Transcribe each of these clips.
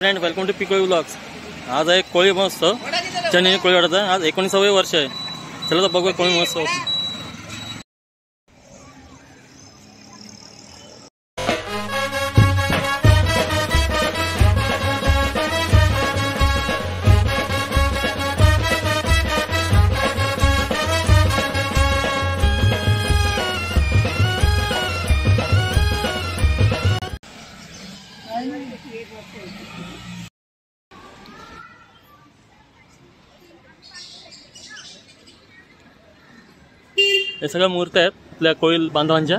Friend, welcome to पिकोई vlogs. आज आहे कोळी महोत्सव, चन्नी कोळीवाड्याचा। आज 19वे वर्ष आहे। चला तर बघूया कोळी महोत्सव। हे सगळ्या मूर्त्या आहेत आपल्या कोळी बांधवांच्या।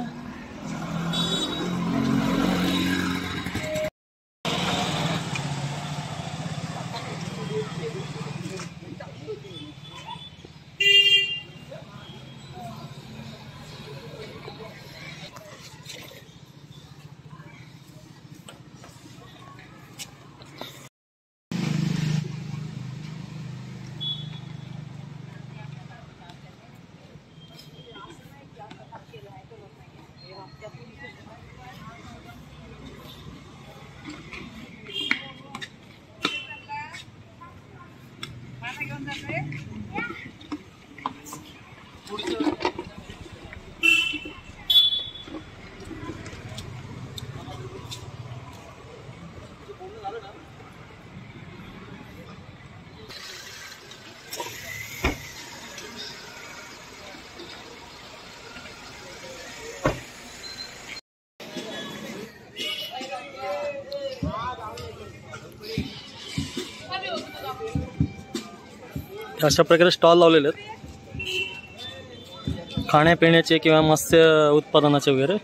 अशा प्रकारे स्टॉल लावलेले आहेत खाण्यापिण्याचे किंवा मत्स्य उत्पादनाचे वगैरे।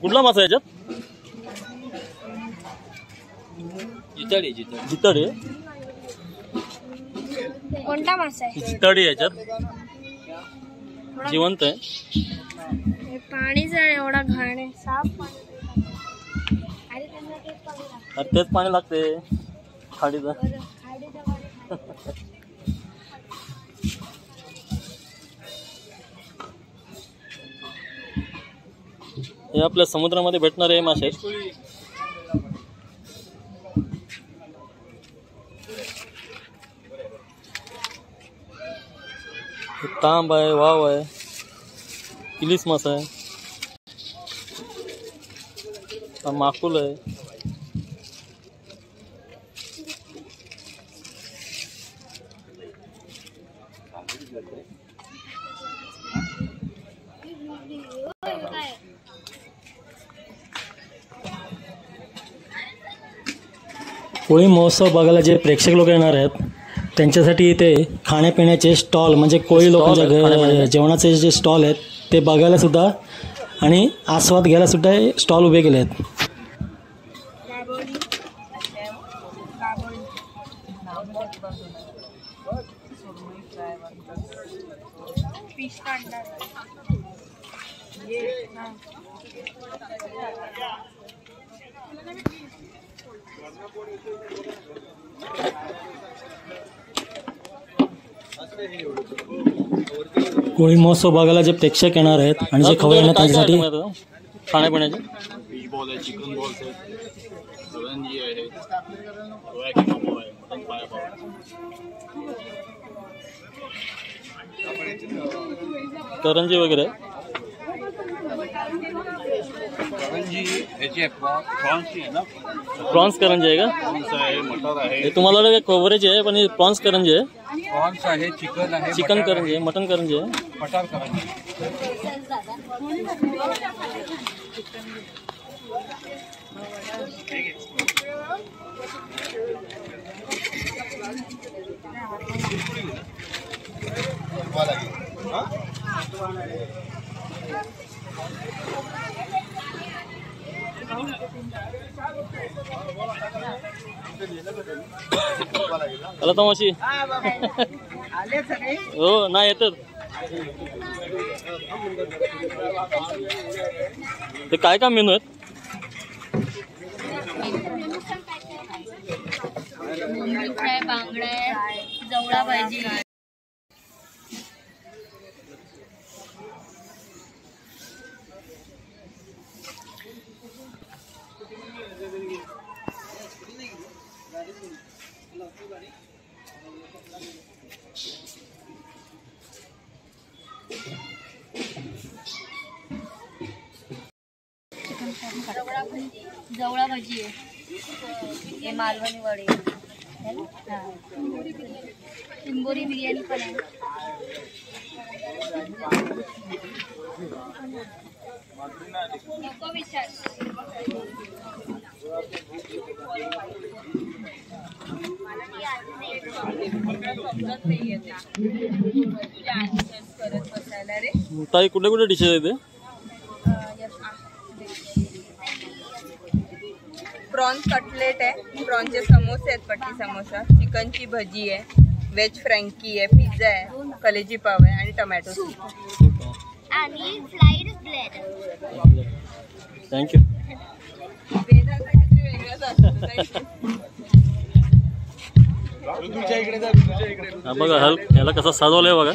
कुठला मासा आहे याच्यात? जिताडी आहे। कोणता मासा आहे? जिताडी याच्यात जिवंत आहे। पाणीच एवढा घाण आहे, साफ पाणी। तेच पाणी लागते खाडीचं। हे आपल्या समुद्रामध्ये भेटणारे मासे आहेत। तांब आहे, वाव आहे, इलिस मासा आहे, माकुल आहे। कोळी महोत्सव बघायला जे प्रेक्षक लोक येणार आहेत त्यांच्यासाठी इथे खाण्यापिण्याचे स्टॉल म्हणजे कोळी लोकांच्या जेवणाचे जे स्टॉल आहेत ते बघायला सुद्धा आणि आस्वाद घ्यायला सुद्धा स्टॉल उभे केले आहेत। कोळी महोत्सव बघायला जे प्रेक्षक येणार आहेत आणि जे खवय्ये येणार त्यांच्यासाठी खाण्यापिण्याचे चिकन बॉल्स आहेत, करंजी आहे, करंजी वगैरे। करंजी ह्याची प्रॉन्सची आहे ना? प्रॉन्स करंजी आहे का? प्रॉन्स आहे, मटर आहे। हे तुम्हाला वाटलं खोबऱ्याची आहे पण प्रॉन्स करंजी आहे। प्रॉन्स आहे, चिकन आहे, चिकन करंजी आहे, मटन करंजी आहे, मटार करंजी। चला तर मावशी हो नाही येतच ते काय काय मेनू आहेत बांगडा जवळा भाजी जवळा भाजी आहे हे मालवणी वडे इंबोरी बिर्याणी पण आहे नको विचार ताई कुठे कुठे डिशेस आहेत ते प्रॉन्स कटलेट आहे प्रॉन्सचे समोसे आहेत पट्टी समोसा चिकनची भजी आहे व्हेज फ्रँकी आहे पिझ्झा आहे कलेजी पाव आहे आणि टोमॅटो सूप आणि फ्लाइड ब्रेड थँक्यू हा बघा हेल्प याला कसा साधवलंय बघा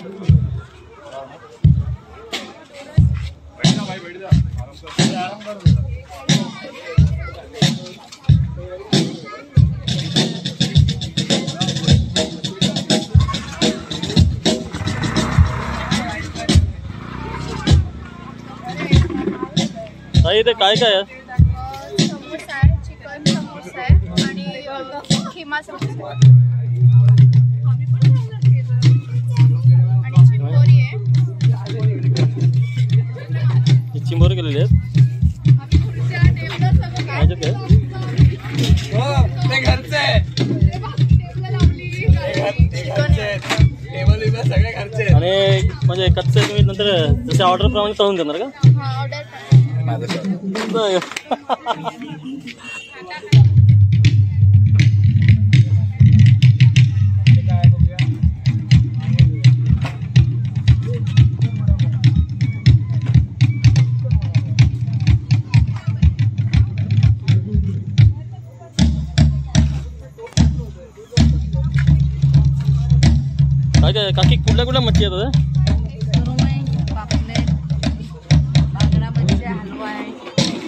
ताई ते काय काय आहे समोसा आहे चिकन समोसा आहे आणि खिमा समोसा आहे आणि चिंबोरी आहे चिंबोरी केलेली आहेत आणि म्हणजे कच्चे तुम्ही नंतर जसे ऑर्डर प्रमाणे तळून देणार का ऑर्डर काय काय काकी कुठल्या कुठल्या मच्छी आहेत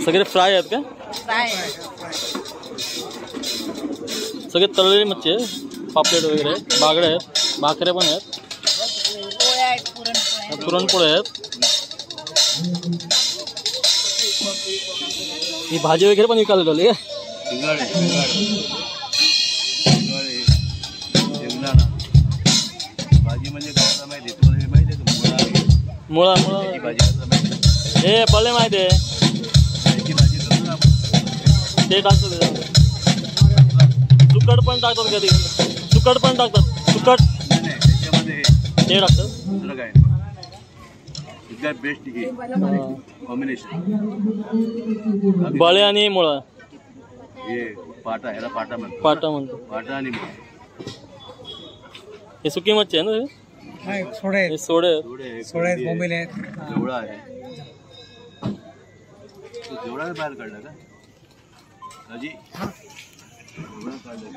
सगळे फ्राय आहेत का सगळे तळलेली मच्छी आहे पापलेट वगैरे बागड्या आहेत भाकऱ्या पण आहेत पुरणपोळ्या आहेत ही भाजी वगैरे पण विकायला लावली भाजी म्हणजे काय माहिती तुम्हाला माहिती आहे मुळा मुळा हे पडले माहिती आहे ते टाकतात सुकट पण टाकतात कधी सुकट पण टाकतात सुकट ते टाकतात दुसरं काय इतका बेस्ट कॉम्बिनेशन बळे आणि मुळा हे पाटा ह्याला पाटा म्हणतो पाटा म्हणतो पाटा आणि मुळा हे सुकी मच्छी आहे ना हे सोडे जेवढा आहे जेवढा बाहेर काढला का अजी जेवढा काढला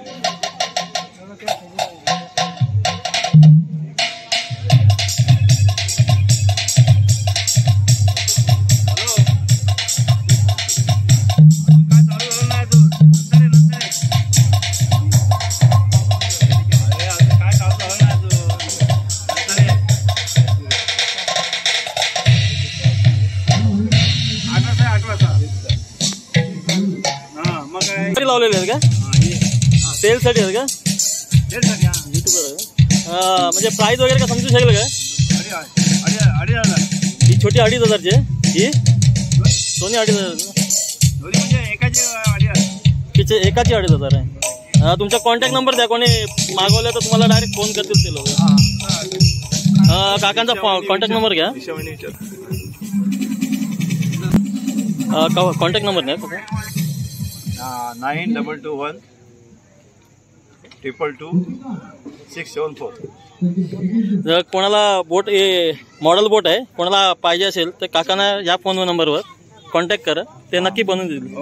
लावलेले आहेत का सेल साठी आहेत का म्हणजे प्राइस वगैरे का समजू शकेल का ही छोटी 2,500ची ही दोन्ही 2,500 एकाची 2,500 आहे तुमचा कॉन्टॅक्ट नंबर द्या कोणी मागवलं तर तुम्हाला डायरेक्ट फोन करतील ते लोक काकांचा कॉन्टॅक्ट नंबर घ्या. कॉन्टॅक्ट नंबर घ्या. 9212222674. जर कोणाला बोट मॉडेल बोट आहे कोणाला पाहिजे असेल तर काकांना या फोन नंबरवर कॉन्टॅक्ट करा, ते नक्की बनवून देतील.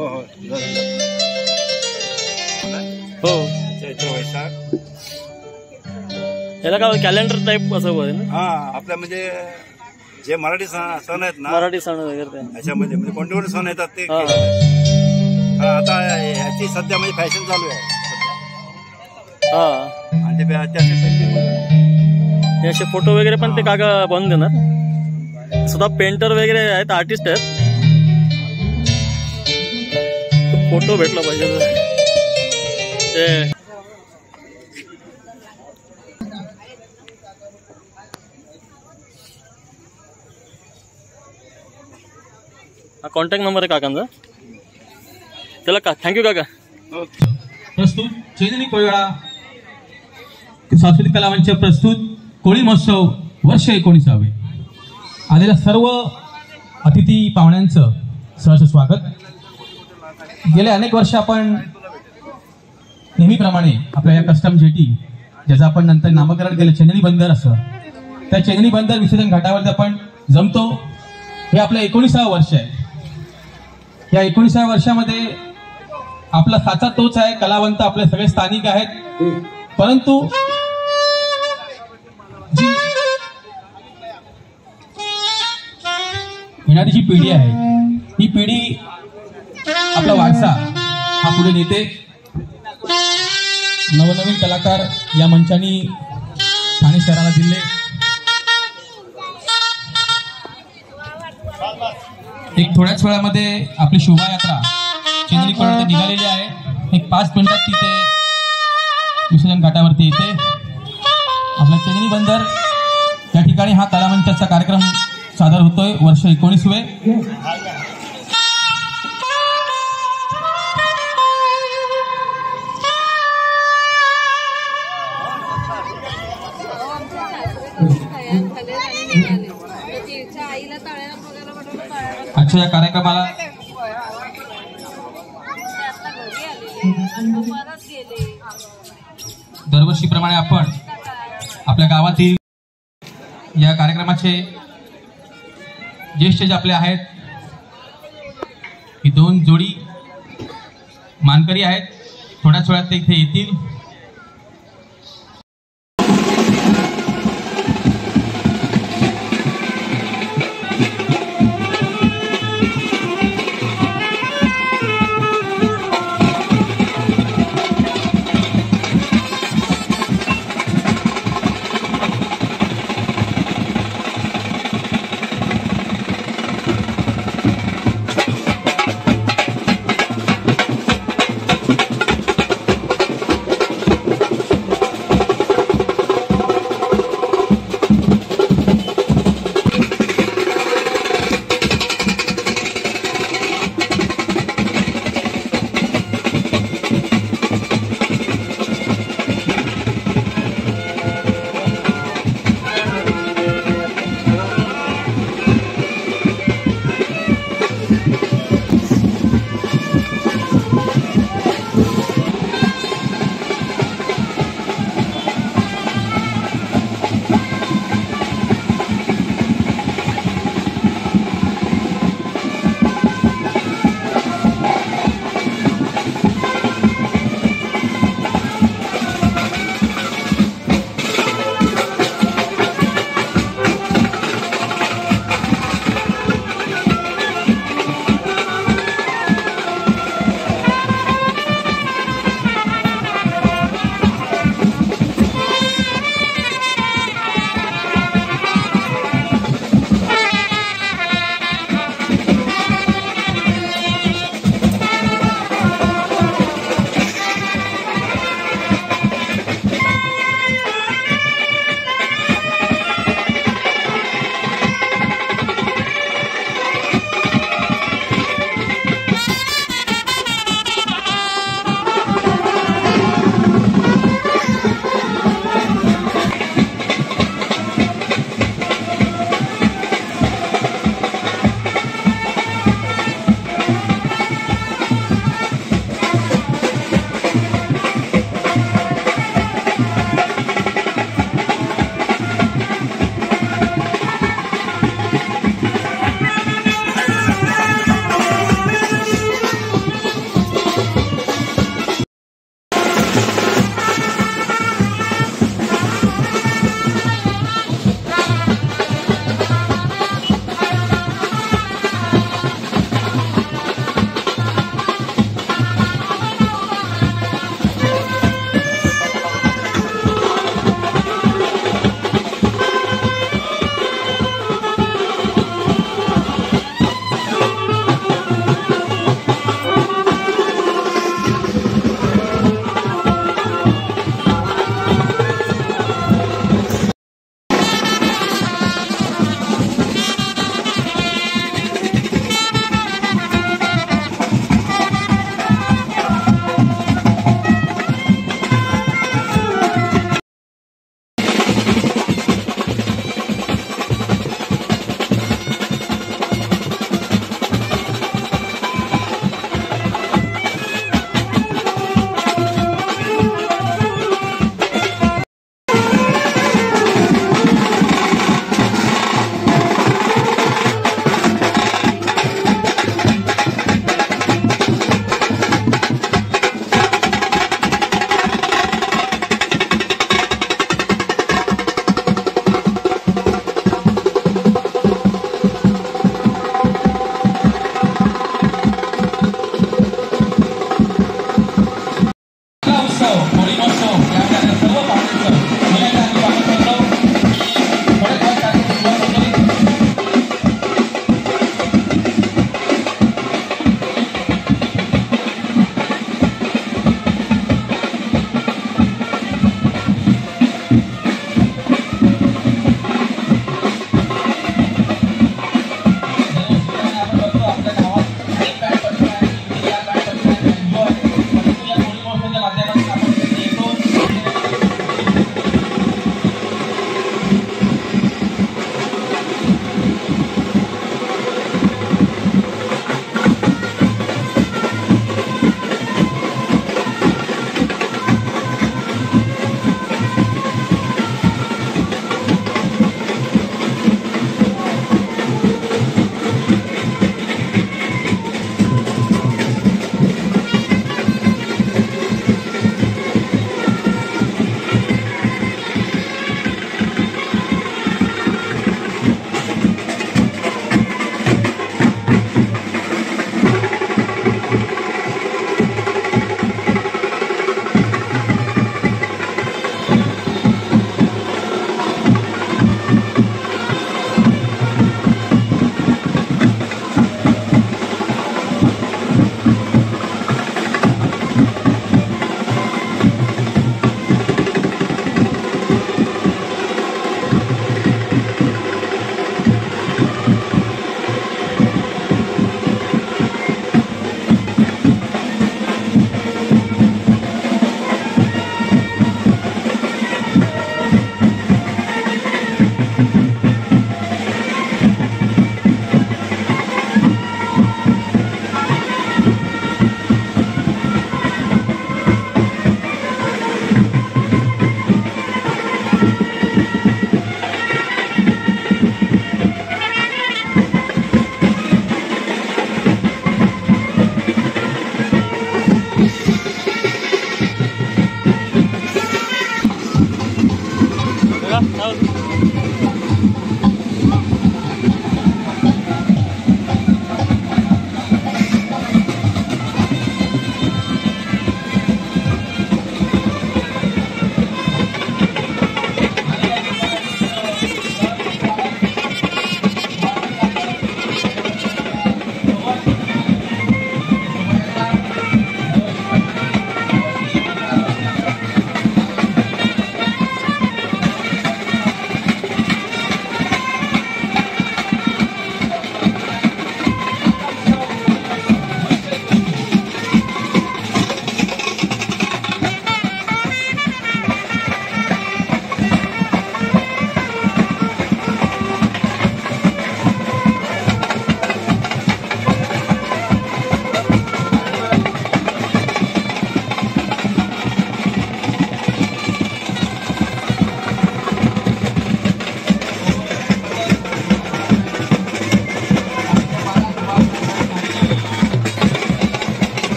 हो याला काय कॅलेंडर टाईप असं होईल ना. हा आपल्या म्हणजे जे मराठी सण आहेत ना, मराठी सण वगैरे याच्यामध्ये म्हणजे कोणते कोणते सण येतात ते. आता याची सध्या म्हणजे फॅशन चालू आहे. हा आणि ते असे फोटो वगैरे पण ते काका बनवून देणार. स्वतः पेंटर वगैरे आहेत, आर्टिस्ट आहेत. फोटो भेटला पाहिजे ते. हा कॉन्टॅक्ट नंबर आहे काकांचा. चला का थँक्यू काका. प्रस्तुत चैतनी कोळीवाडा सांस्कृतिक कला मंच प्रस्तुत कोळी महोत्सव वर्ष 19. आलेल्या सर्व अतिथी पाहुण्यांचं सहर्ष स्वागत. गेले अनेक वर्ष आपण नेहमीप्रमाणे आपल्या या कस्टम जेटी, ज्याचं आपण नंतर नामकरण केलं चंदनी बंदर असं, त्या चंदनी बंदर विसर्जन घाटावरती आपण जमतो. हे आपलं 19वं वर्ष आहे. या 19व्या वर्षामध्ये आपला साचा तोच आहे, कलावंत आपले सगळे स्थानिक आहेत. परंतु जी येणारी जी पिढी आहे ही पिढी आपला वारसा हा पुढे नेते. नवनवीन कलाकार या मंचाने ठाणे शहराला दिले. एक थोड्याच वेळामध्ये आपली शोभायात्रा चंदनी कोळीवाडा निघालेली आहे. एक 5 मिनिटात तिथे विसर्जन घाटावरती येते. आपला चंदनी बंदर या ठिकाणी हा कलामंचाचा कार्यक्रम सादर होतोय वर्ष 19वे. आजच्या या कार्यक्रमाला दरवर्षीप्रमाणे आपण आपल्या गावातील या कार्यक्रमाचे ज्येष्ठ जे आपले आहेत, ही 2 जोडी मानकरी आहेत. थोड्याच वेळात ते इथे येतील.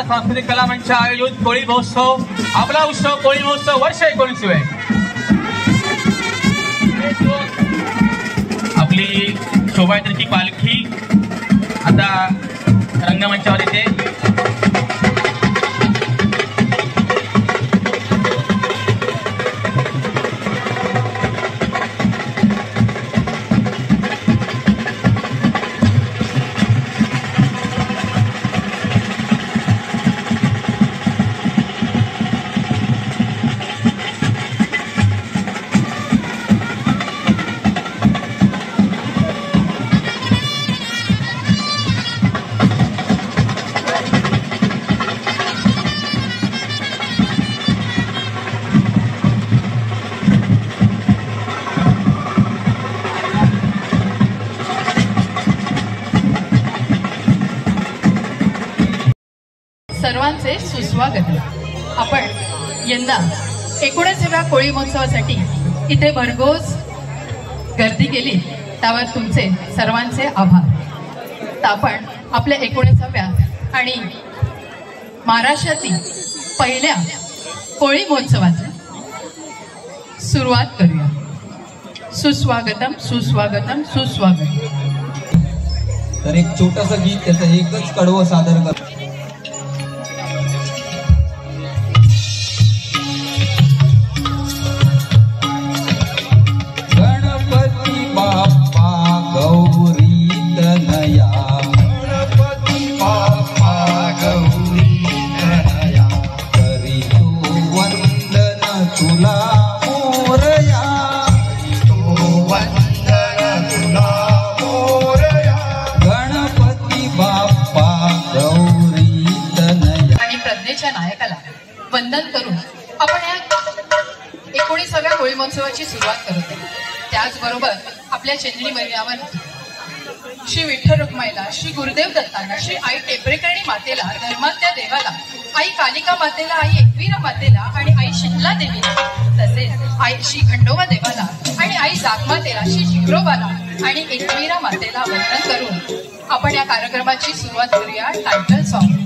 सांस्कृतिक कला मंच आयोजित कोळी महोत्सव, आपला उत्सव कोळी महोत्सव वर्ष 19 आपली शोभायात्रेची पालखी आता रंगमंचावर येते. सर्वांचे सुस्वागत. आपण यंदा 19व्या कोळी महोत्सवासाठी इथे भरघोस गर्दी केली त्यावर तुमचे सर्वांचे आभार. तर आपण आपल्या 19व्या आणि महाराष्ट्रातील पहिल्या कोळी महोत्सवाची सुरुवात करूया. सुस्वागतम सुस्वागतम सुस्वागतम. तर एक छोटंसं गीत त्याचं एकच कडवं सादर कर. तुला मोरया, तो वंदन नायकाला वंदन करून आपण या 19व्या कोळी महोत्सवाची सुरुवात करत आहोत. त्याचबरोबर आपल्या चेंजणी मैदानावर श्री विठ्ठल रुक्माईला, श्री गुरुदेव दत्तांना, श्री आई टेपरेकर्णी मातेला, धर्मात्या देवाला, आई कालिका मातेला, आई एकवीरा मातेला आणि आई शितला देवीला, तसेच आई श्री खंडोबा देवाला आणि आई जागमातेला, श्री जिग्रोबाला आणि एकवीरा मातेला वंदन करून आपण या कार्यक्रमाची सुरुवात करूया. Title song.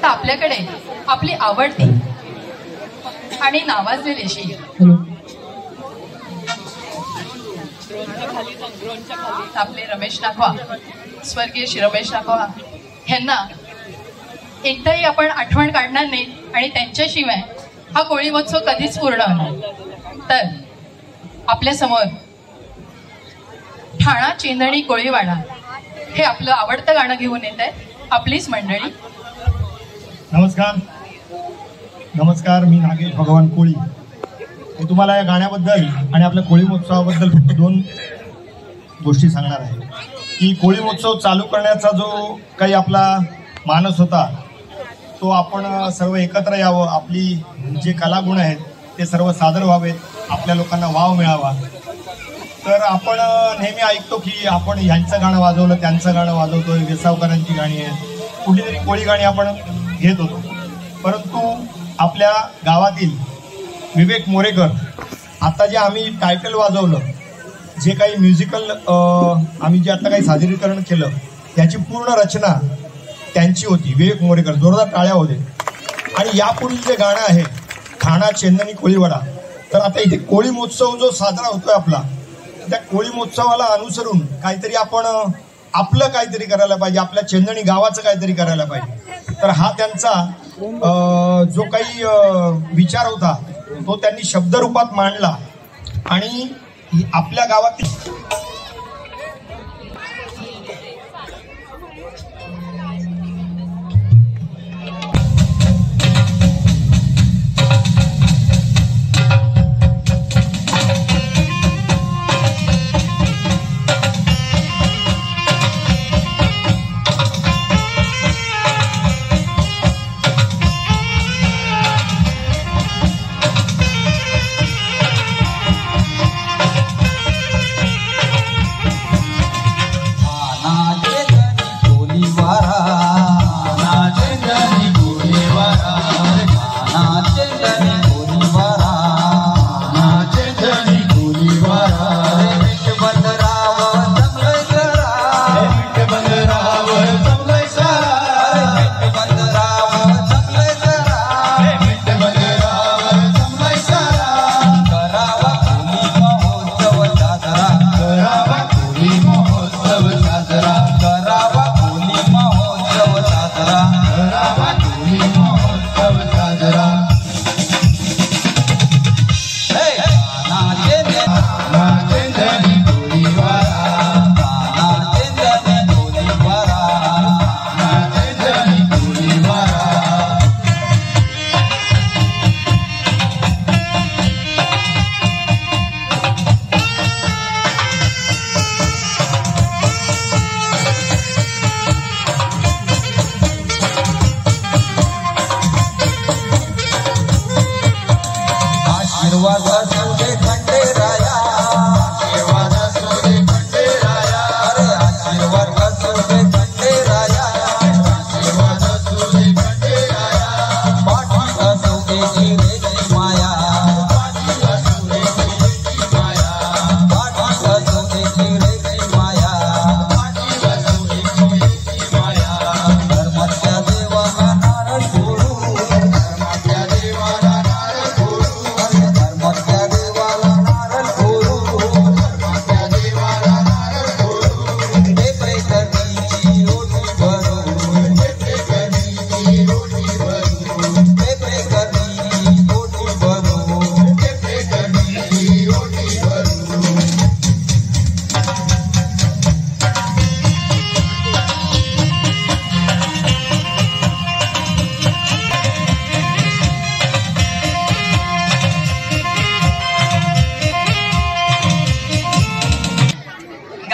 आपल्याकडे आपली आवडती आणि नावाजलेली अशी आपले रमेश नाखवा, स्वर्गीय श्री रमेश नाखवा यांना एकदाही आपण आठवण काढणार नाही आणि त्यांच्याशिवाय हा कोळी महोत्सव कधीच पूर्ण होणार. तर आपल्या समोर ठाणा चेंदणी कोळीवाडा हे आपलं आवडतं गाणं घेऊन येत आहे. आपलीच मंडळी. नमस्कार नमस्कार, मी नागेश भगवान कोळी. मी तुम्हाला या गाण्याबद्दल आणि आपल्या कोळी महोत्सवाबद्दल फक्त 2 गोष्टी सांगणार आहे की कोळी महोत्सव चालू करण्याचा जो काही आपला मानस होता तो आपण सर्व एकत्र यावं, आपली जे कलागुण आहेत ते सर्व सादर व्हावेत, आपल्या लोकांना वाव मिळावा. तर आपण नेहमी ऐकतो की आपण ह्यांचं गाणं वाजवलं, त्यांचं गाणं वाजवतोय, वेसावकरांची गाणी आहेत, कुठली तरी कोळी गाणी आपण घेत होतो. परंतु आपल्या गावातील विवेक मोरेकर आता जे आम्ही टायटल वाजवलं, जे काही म्युझिकल आम्ही जे आता काही सादरीकरण केलं त्याची पूर्ण रचना त्यांची होती. विवेक मोरेकर, जोरदार टाळ्या होते. आणि यापुढील जे गाणं आहे ठाणा चेंदणी कोळीवाडा, तर आता इथे कोळी महोत्सव जो साजरा होतोय आपला, त्या कोळी महोत्सवाला अनुसरून काहीतरी आपण आपलं काहीतरी करायला पाहिजे, आपल्या चेंदणी गावाचं काहीतरी करायला पाहिजे. तर हा त्यांचा जो काही विचार होता तो त्यांनी शब्दरूपात मांडला आणि आपल्या गावातील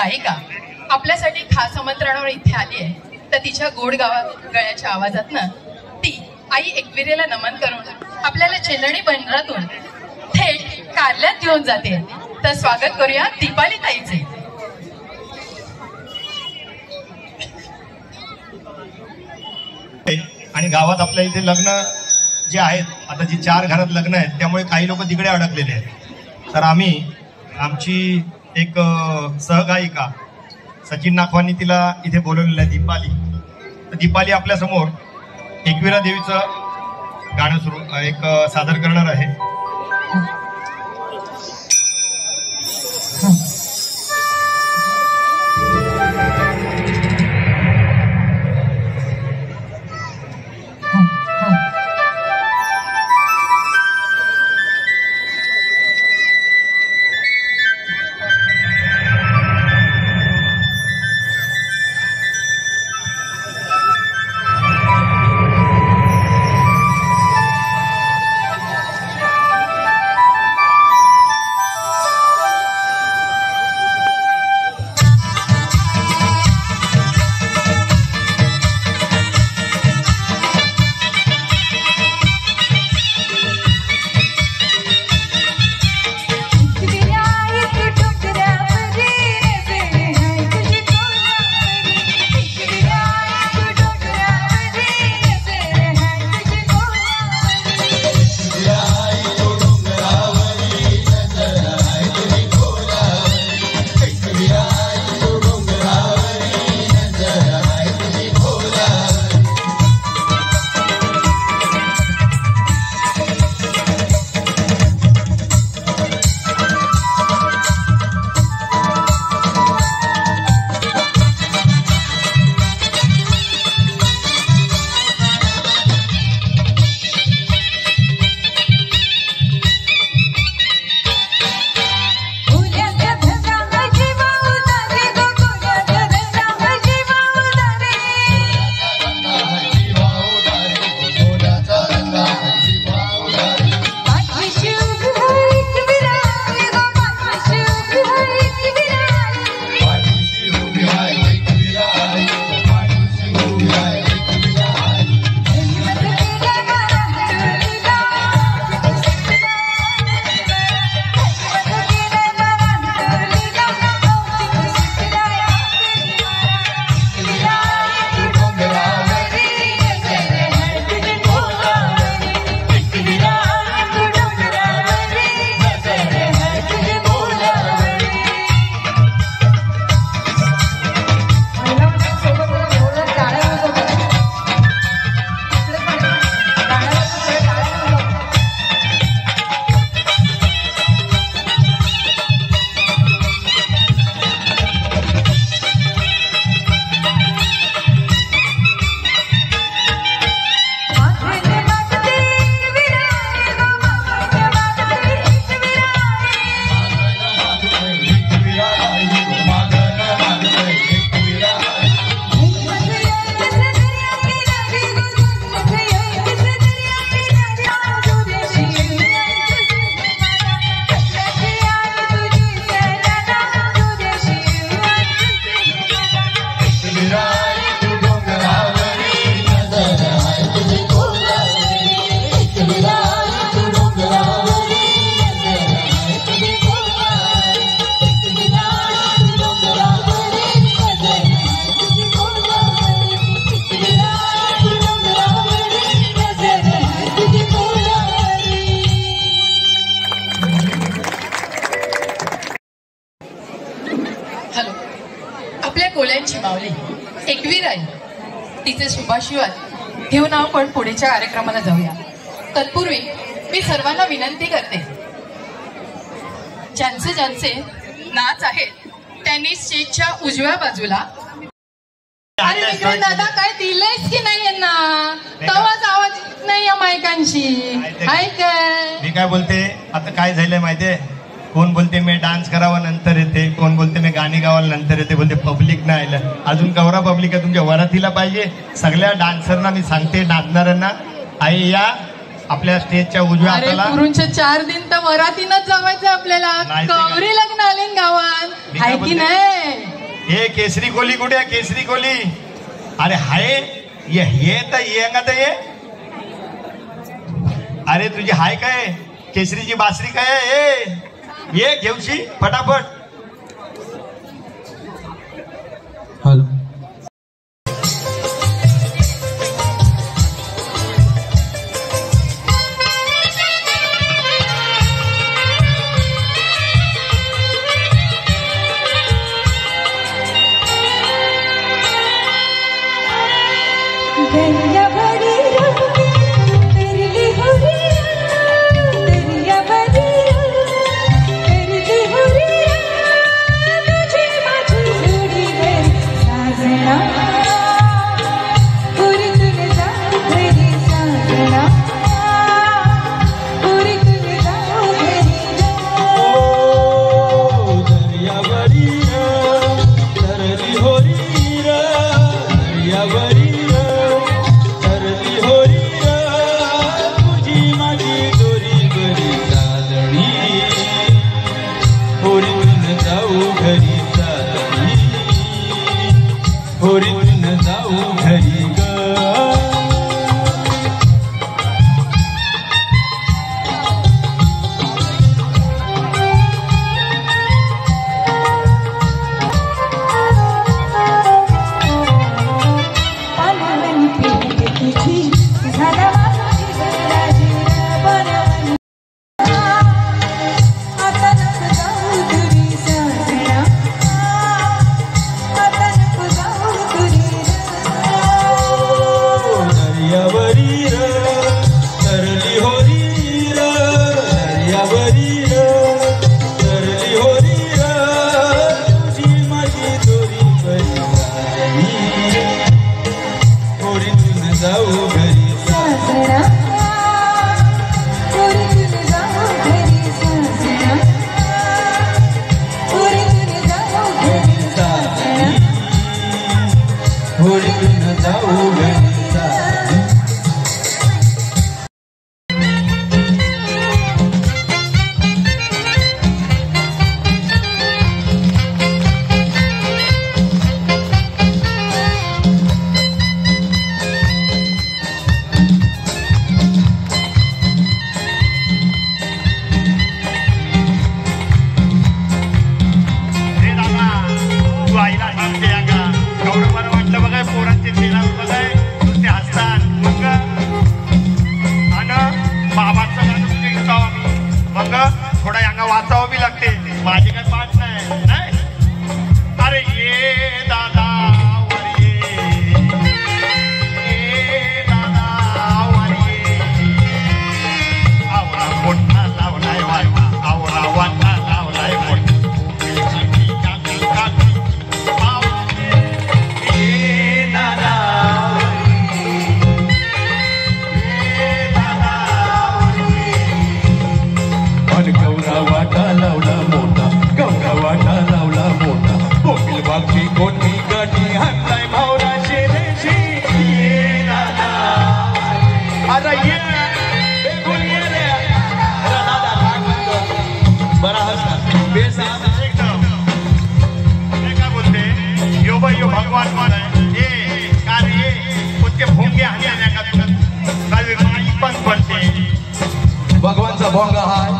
गायिका आपल्यासाठी खास आमंत्रणावर इथे आली आहे, तर तिच्या गोड गळ्याच्या आवाजातनं ती आई एकविरेला नमन करून आपल्याला चेंदणी बंदरातून थेट कारल्यात घेऊन जाते. तर स्वागत करूया दीपाली ताईचे. आणि गावात आपल्या इथे लग्न जे आहेत, आता जी 4 घरात लग्न आहेत, त्यामुळे काही लोक तिकडे अडकलेले आहेत. तर आमची एक सहगायिका सचिन नाखवानी तिला इथे बोलवलेलं आहे, दीपाली. तर दीपाली आपल्या समोर एकविरा देवीचं गाणं सादर करणार आहे. कोल्यांची माऊली एकवीर आई तिचे शुभाशिवाद घेऊन आपण पुढेच्या कार्यक्रमाला जाऊया. तत्पूर्वी मी सर्वांना विनंती करते, ज्यांचे ज्यांचे नाच आहेत त्यांनी स्टेजच्या उजव्या बाजूला. अरे विक्रांत दादा काय दिलंयस की नाही यांना? तवाच आवाज नाही या मायकांशी. ऐक मी काय बोलते आता, काय झालंय माहितीये, कोण बोलते मी डान्स करावा नंतर येते, कोण बोलते मी गाणी गावाला नंतर येते, बोलते पब्लिक नाही आलं. अजून कवरा पब्लिक आहे तुमच्या वरातीला पाहिजे. सगळ्या डान्सरना मी सांगते, नाचणाऱ्यांना, आई या आपल्या स्टेजच्या उजव्या हाताला. पुरुंचे 4 दिन तर वरातीनच जावायचं आपल्याला. कवरी लग्न आले गावात, आहे की नाही? केसरी कोली कुठे आहे? केसरी कोली अरे हाय ये तर ये का ये अरे तुझी हाय काय केसरीची बासरी काय आहे? ये घेऊशी फटाफट. हॅलो भगवानचा भोंग हाय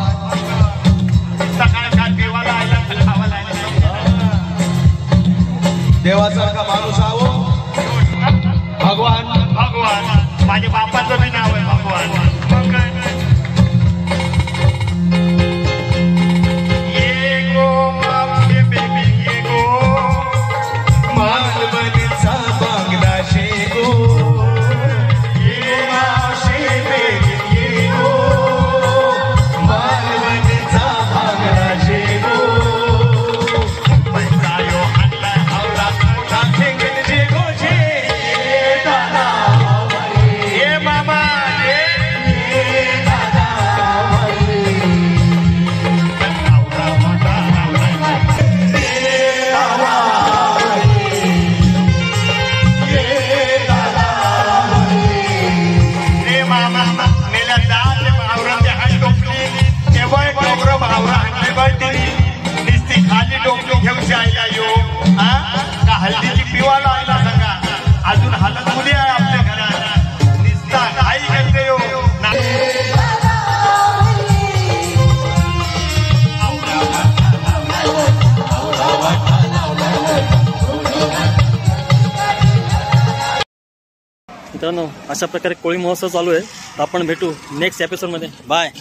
सकाळच्या देवाला देवासारखा माणूस आहो भगवान भगवान माझ्या बापाचं बी नाव आहे भगवान. मग ये गो मावशे बेबी ये गो मालवणीचा बांगला शेगो ये मावशे बेबी ये गो मालवणीचा बांगला शेगो पैसा यो हाणला हावला मोठा ठेंगण शेगो शे ये दादा ये मामा ये मित्रांनो अशा प्रकारे कोळी महोत्सव चालू आहे. तर आपण भेटू नेक्स्ट एपिसोडमध्ये. बाय.